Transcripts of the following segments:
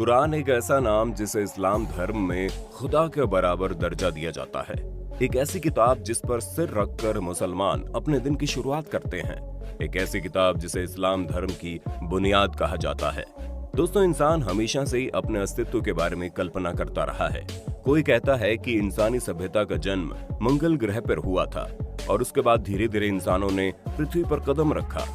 कुरान एक ऐसा नाम जिसे इस्लाम धर्म में खुदा के बराबर दर्जा दिया जाता है। एक ऐसी किताब जिस पर सिर रखकर मुसलमान अपने दिन की शुरुआत करते हैं। एक ऐसी किताब जिसे इस्लाम धर्म की बुनियाद कहा जाता है। दोस्तों, इंसान हमेशा से ही अपने अस्तित्व के बारे में कल्पना करता रहा है। कोई कहता है कि इंसानी सभ्यता का जन्म मंगल ग्रह पर हुआ था और उसके बाद धीरे धीरे इंसानों ने पृथ्वी पर कदम रखा,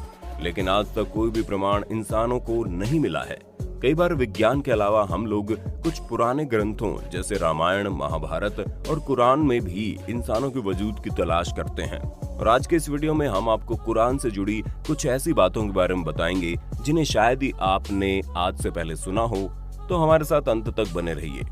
लेकिन आज तक कोई भी प्रमाण इंसानों को नहीं मिला है। कई बार विज्ञान के अलावा हम लोग कुछ पुराने ग्रंथों जैसे रामायण, महाभारत और कुरान में भी इंसानों के वजूद की तलाश करते हैं। और आज के इस वीडियो में हम आपको कुरान से जुड़ी कुछ ऐसी बातों के बारे में बताएंगे जिन्हें शायद ही आपने आज से पहले सुना हो, तो हमारे साथ अंत तक बने रहिए।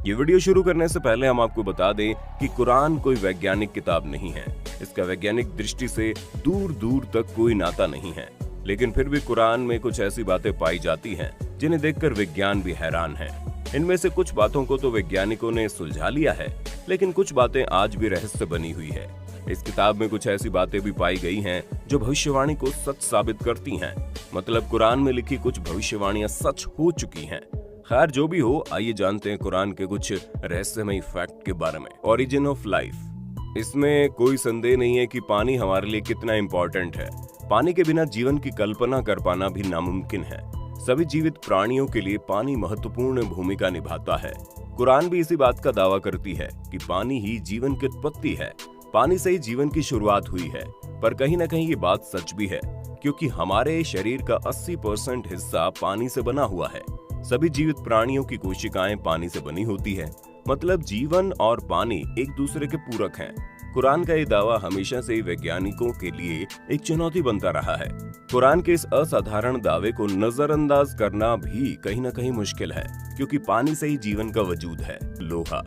ये वीडियो शुरू करने से पहले हम आपको बता दें कि कुरान कोई वैज्ञानिक किताब नहीं है। इसका वैज्ञानिक दृष्टि से दूर दूर तक कोई नाता नहीं है, लेकिन फिर भी कुरान में कुछ ऐसी बातें पाई जाती हैं जिन्हें देखकर विज्ञान भी हैरान है। इनमें से कुछ बातों को तो वैज्ञानिकों ने सुलझा लिया है, लेकिन कुछ बातें आज भी रहस्य बनी हुई है। इस किताब में कुछ ऐसी बातें भी पाई गई हैं जो भविष्यवाणी को सच साबित करती हैं। मतलब कुरान में लिखी कुछ भविष्यवाणियां सच हो चुकी हैं। खैर, जो भी हो, आइए जानते हैं कुरान के कुछ रहस्यमयी फैक्ट के बारे में। Origin of life. इसमें कोई संदेह नहीं है कि पानी हमारे लिए कितना इम्पोर्टेंट है। पानी के बिना जीवन की कल्पना कर पाना भी नामुमकिन है। सभी जीवित प्राणियों के लिए पानी महत्वपूर्ण भूमिका निभाता है। कुरान भी इसी बात का दावा करती है कि पानी ही जीवन की उत्पत्ति है। पानी से ही जीवन की शुरुआत हुई है। पर कहीं न कहीं ये बात सच भी है, क्योंकि हमारे शरीर का 80% हिस्सा पानी से बना हुआ है। सभी जीवित प्राणियों की कोशिकाएं पानी से बनी होती है। मतलब जीवन और पानी एक दूसरे के पूरक हैं। कुरान का ये दावा हमेशा से ही वैज्ञानिकों के लिए एक चुनौती बनता रहा है। कुरान के इस असाधारण दावे को नजरअंदाज करना भी कहीं न कहीं मुश्किल है, क्योंकि पानी से ही जीवन का वजूद है। लोहा।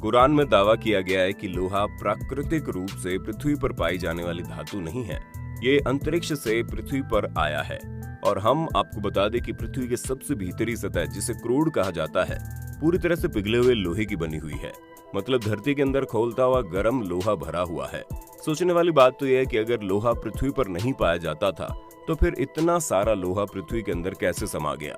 कुरान में दावा किया गया है कि लोहा प्राकृतिक रूप से पृथ्वी पर पाई जाने वाली धातु नहीं है। ये अंतरिक्ष से पृथ्वी पर आया है। और हम आपको बता दें कि पृथ्वी के सबसे भीतरी सतह, जिसे क्रूड कहा जाता है, पूरी तरह से पिघले हुए लोहे की बनी हुई है। मतलब धरती के अंदर खौलता हुआ गर्म लोहा भरा हुआ है। सोचने वाली बात तो यह है कि अगर लोहा पृथ्वी पर नहीं पाया जाता था, तो फिर इतना सारा लोहा पृथ्वी के अंदर कैसे समा गया।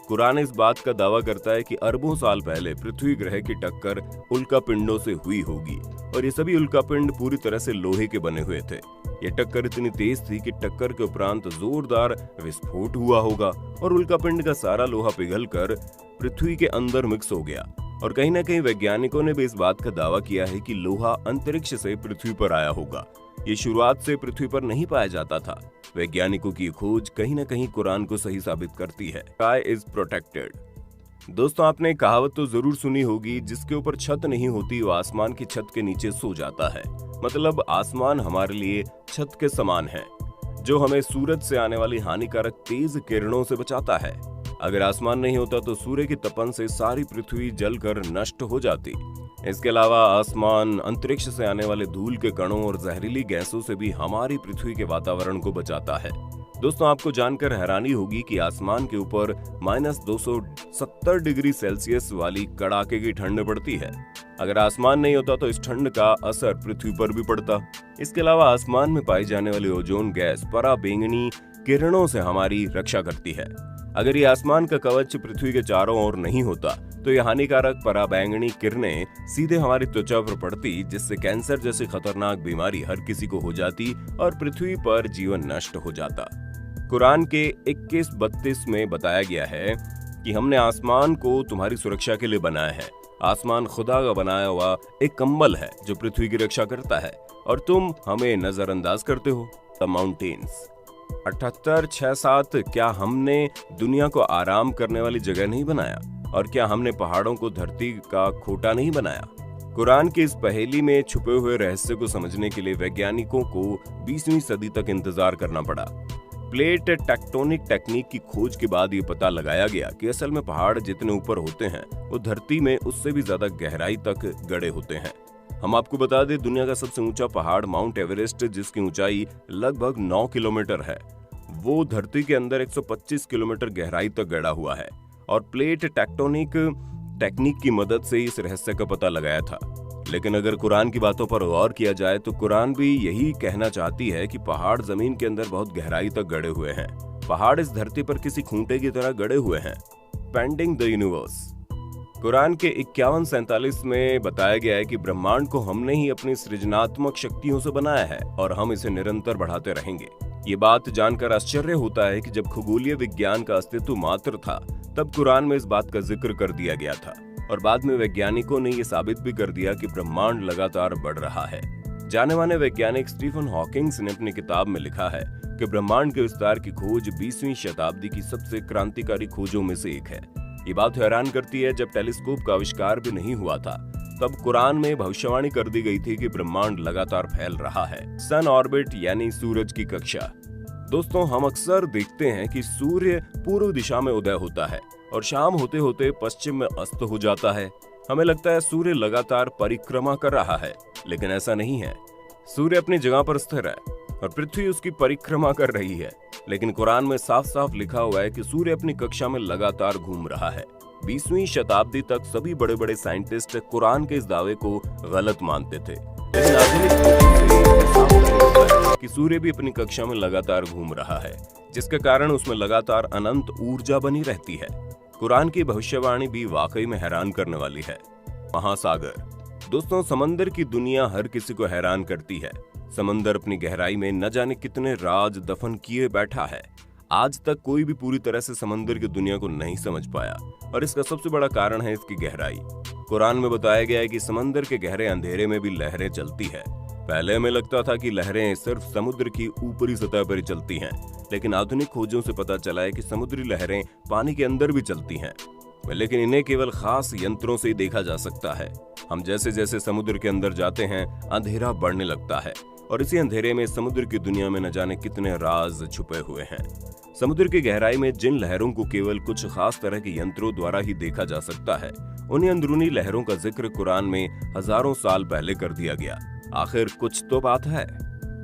कुरान इस बात का दावा करता है कि अरबों साल पहले पृथ्वी ग्रह की टक्कर उल्कापिंडों से हुई होगी, और ये सभी उल्कापिंड पूरी तरह से लोहे के बने हुए थे। ये टक्कर इतनी तेज थी कि टक्कर के उपरांत जोरदार विस्फोट हुआ होगा और उल्कापिंड का सारा लोहा पिघलकर पृथ्वी के अंदर मिक्स हो गया। और कहीं न कहीं वैज्ञानिकों ने भी इस बात का दावा किया है कि लोहा अंतरिक्ष से पृथ्वी पर आया होगा। ये शुरुआत से पृथ्वी पर नहीं पाया जाता था। वैज्ञानिकों की खोज कहीं न कहीं कुरान को सही साबित करती है। Sky is protected. दोस्तों, आपने कहावत तो जरूर सुनी होगी, जिसके ऊपर छत नहीं होती वो आसमान की छत के नीचे सो जाता है। मतलब आसमान हमारे लिए छत के समान है, जो हमें सूरज से आने वाली हानिकारक तेज किरणों से बचाता है। अगर आसमान नहीं होता तो सूर्य की तपन से सारी पृथ्वी जलकर नष्ट हो जाती। इसके अलावा आसमान अंतरिक्ष से आने वाले धूल के कणों और जहरीली गैसों से भी हमारी पृथ्वी के वातावरण को बचाता है। दोस्तों, आपको जानकर हैरानी होगी कि आसमान के ऊपर -270 डिग्री सेल्सियस वाली कड़ाके की ठंड पड़ती है। अगर आसमान नहीं होता तो इस ठंड का असर पृथ्वी पर भी पड़ता। इसके अलावा आसमान में पाई जाने वाली ओजोन गैस पराबैंगनी किरणों से हमारी रक्षा करती है। अगर ये आसमान का कवच पृथ्वी के चारों ओर नहीं होता तो ये हानिकारक पराबैंगनी किरणें सीधे हमारी त्वचा पर पड़ती, जिससे कैंसर जैसी खतरनाक बीमारी हर किसी को हो जाती और पृथ्वी पर जीवन नष्ट हो जाता। कुरान के 21:32 में बताया गया है कि हमने आसमान को तुम्हारी सुरक्षा के लिए बनाया है। आसमान खुदा का बनाया हुआ एक कंबल है जो पृथ्वी की रक्षा करता है, और तुम हमें नजरअंदाज करते हो। The mountains. 78-67। क्या हमने दुनिया को आराम करने वाली जगह नहीं बनाया, और क्या हमने पहाड़ों को धरती का खोटा नहीं बनाया। कुरान की इस पहेली में छुपे हुए रहस्य को समझने के लिए वैज्ञानिकों को 20वीं सदी तक इंतजार करना पड़ा। प्लेट टेक्टोनिक टेक्निक की खोज के बाद ये पता लगाया गया कि असल में पहाड़ जितने ऊपर होते हैं वो धरती में उससे भी ज्यादा गहराई तक गड़े होते हैं। हम आपको बता दें, दुनिया का सबसे ऊंचा पहाड़ माउंट एवरेस्ट, जिसकी ऊंचाई लगभग 9 किलोमीटर है, वो धरती के अंदर 125 किलोमीटर गहराई तक गड़ा हुआ है। और प्लेट टेक्टोनिक टेक्निक की मदद से इस रहस्य का पता लगाया था। लेकिन अगर कुरान की बातों पर गौर किया जाए तो कुरान भी यही कहना चाहती है कि पहाड़ जमीन के अंदर बहुत गहराई तक गड़े हुए हैं। पहाड़ इस धरती पर किसी खूंटे की तरह गड़े हुए हैं। Expanding the universe. कुरान के 51:47 में बताया गया है कि ब्रह्मांड को हमने ही अपनी सृजनात्मक शक्तियों से बनाया है और हम इसे निरंतर बढ़ाते रहेंगे। ये बात जानकर आश्चर्य होता है कि जब खगोलीय विज्ञान का अस्तित्व मात्र था, तब कुरान में इस बात का जिक्र कर दिया गया था और बाद में वैज्ञानिकों ने ये साबित भी कर दिया कि ब्रह्मांड लगातार बढ़ रहा है। जाने माने वैज्ञानिक स्टीफन हॉकिंग्स ने अपनी किताब में लिखा है कि ब्रह्मांड के विस्तार की खोज 20वीं शताब्दी की सबसे क्रांतिकारी खोजों में से एक है। ये बात हैरान करती है, जब टेलीस्कोप का आविष्कार भी नहीं हुआ था तब कुरान में भविष्यवाणी कर दी गई थी कि ब्रह्मांड लगातार फैल रहा है। सन ऑर्बिट यानी सूरज की कक्षा। दोस्तों, हम अक्सर देखते हैं कि सूर्य पूर्व दिशा में उदय होता है और शाम होते होते पश्चिम में अस्त हो जाता है। हमें लगता है सूर्य लगातार परिक्रमा कर रहा है, लेकिन ऐसा नहीं है। सूर्य अपनी जगह पर स्थिर है और पृथ्वी उसकी परिक्रमा कर रही है, लेकिन कुरान में साफ साफ लिखा हुआ है कि सूर्य अपनी कक्षा में लगातार घूम रहा है। 20वीं शताब्दी तक सभी बड़े बड़े साइंटिस्ट कुरान के इस दावे को गलत मानते थे, लेकिन आधुनिक कि सूर्य भी अपनी कक्षा में लगातार घूम रहा है, जिसके कारण उसमें लगातार अनंत ऊर्जा बनी रहती है। कुरान की भविष्यवाणी भी वाकई में हैरान करने वाली है। महासागर। दोस्तों, समंदर की दुनिया हर किसी को हैरान करती है। समंदर अपनी गहराई में न जाने कितने राज दफन किए बैठा है। आज तक कोई भी पूरी तरह से समंदर की दुनिया को नहीं समझ पाया और इसका सबसे बड़ा कारण है इसकी गहराई। कुरान में बताया गया है कि समंदर के गहरे अंधेरे में भी लहरें चलती है। पहले हमें लगता था कि लहरें सिर्फ समुद्र की ऊपरी सतह पर ही चलती हैं, लेकिन आधुनिक खोजों से पता चला है कि समुद्री लहरें पानी के अंदर भी चलती हैं, लेकिन इन्हें केवल खास यंत्रों से ही देखा जा सकता है। हम जैसे जैसे समुद्र के अंदर जाते हैं, अंधेरा बढ़ने लगता है और इसी अंधेरे में समुद्र की दुनिया में न जाने कितने राज छुपे हुए हैं। समुद्र की गहराई में जिन लहरों को केवल कुछ खास तरह के यंत्रों द्वारा ही देखा जा सकता है, उन्हीं अंदरूनी लहरों का जिक्र कुरान में हजारों साल पहले कर दिया गया। आखिर कुछ तो बात है।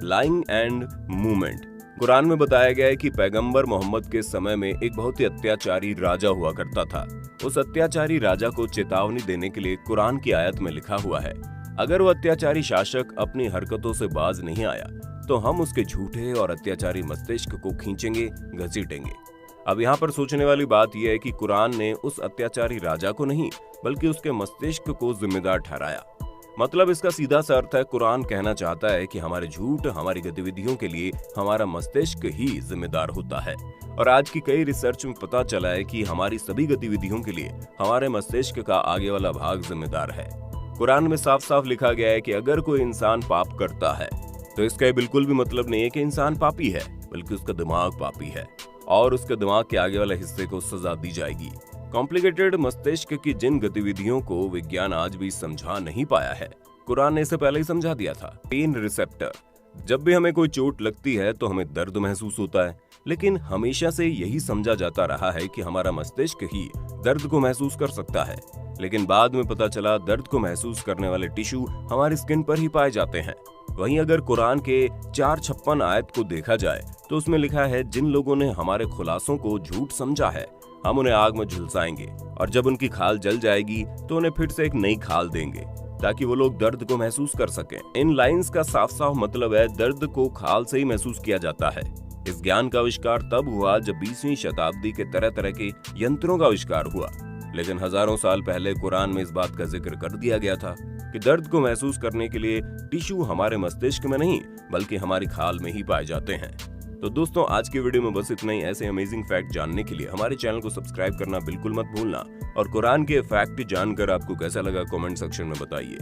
Lying and movement. कुरान में बताया गया है कि पैगंबर मोहम्मद के समय में एक बहुत ही अत्याचारी राजा हुआ करता था। उस अत्याचारी राजा को चेतावनी देने के लिए कुरान की आयत में लिखा हुआ है, अगर वो अत्याचारी शासक अपनी हरकतों से बाज नहीं आया तो हम उसके झूठे और अत्याचारी मस्तिष्क को खींचेंगे, घसीटेंगे। अब यहाँ पर सोचने वाली बात यह है कि कुरान ने उस अत्याचारी राजा को नहीं बल्कि उसके मस्तिष्क को जिम्मेदार ठहराया। मतलब इसका सीधा सा अर्थ है, कुरान कहना चाहता है कि हमारे झूठ, हमारी गतिविधियों के लिए हमारा मस्तिष्क ही जिम्मेदार होता है। और आज की कई रिसर्च में पता चला है कि हमारी सभी गतिविधियों के लिए हमारे मस्तिष्क का आगे वाला भाग जिम्मेदार है। कुरान में साफ साफ लिखा गया है कि अगर कोई इंसान पाप करता है तो इसका बिल्कुल भी मतलब नहीं है कि इंसान पापी है, बल्कि उसका दिमाग पापी है और उसके दिमाग के आगे वाले हिस्से को सजा दी जाएगी। कॉम्प्लिकेटेड मस्तिष्क की जिन गतिविधियों को विज्ञान आज भी समझा नहीं पाया है, कुरान ने इसे पहले ही समझा दिया था। Pain receptor. जब भी हमें कोई चोट लगती है तो हमें दर्द महसूस होता है, लेकिन हमेशा से यही समझा जाता रहा है कि हमारा मस्तिष्क ही दर्द को महसूस कर सकता है, लेकिन बाद में पता चला दर्द को महसूस करने वाले टिश्यू हमारी स्किन पर ही पाए जाते हैं। वहीं अगर कुरान के 456 आयत को देखा जाए तो उसमें लिखा है, जिन लोगों ने हमारे खुलासों को झूठ समझा है हम उन्हें आग में झुलसाएंगे और जब उनकी खाल जल जाएगी तो उन्हें फिर से एक नई खाल देंगे ताकि वो लोग दर्द को महसूस कर सकें। इन लाइंस का साफ साफ मतलब है, दर्द को खाल से ही महसूस किया जाता है। इस ज्ञान का आविष्कार तब हुआ जब 20वीं शताब्दी के तरह तरह के यंत्रों का आविष्कार हुआ, लेकिन हजारों साल पहले कुरान में इस बात का जिक्र कर दिया गया था कि दर्द को महसूस करने के लिए टिश्यू हमारे मस्तिष्क में नहीं बल्कि हमारी खाल में ही पाए जाते हैं। तो दोस्तों, आज की वीडियो में बस इतना ही। ऐसे अमेजिंग फैक्ट जानने के लिए हमारे चैनल को सब्सक्राइब करना बिल्कुल मत भूलना और कुरान के फैक्ट जानकर आपको कैसा लगा कमेंट सेक्शन में बताइए।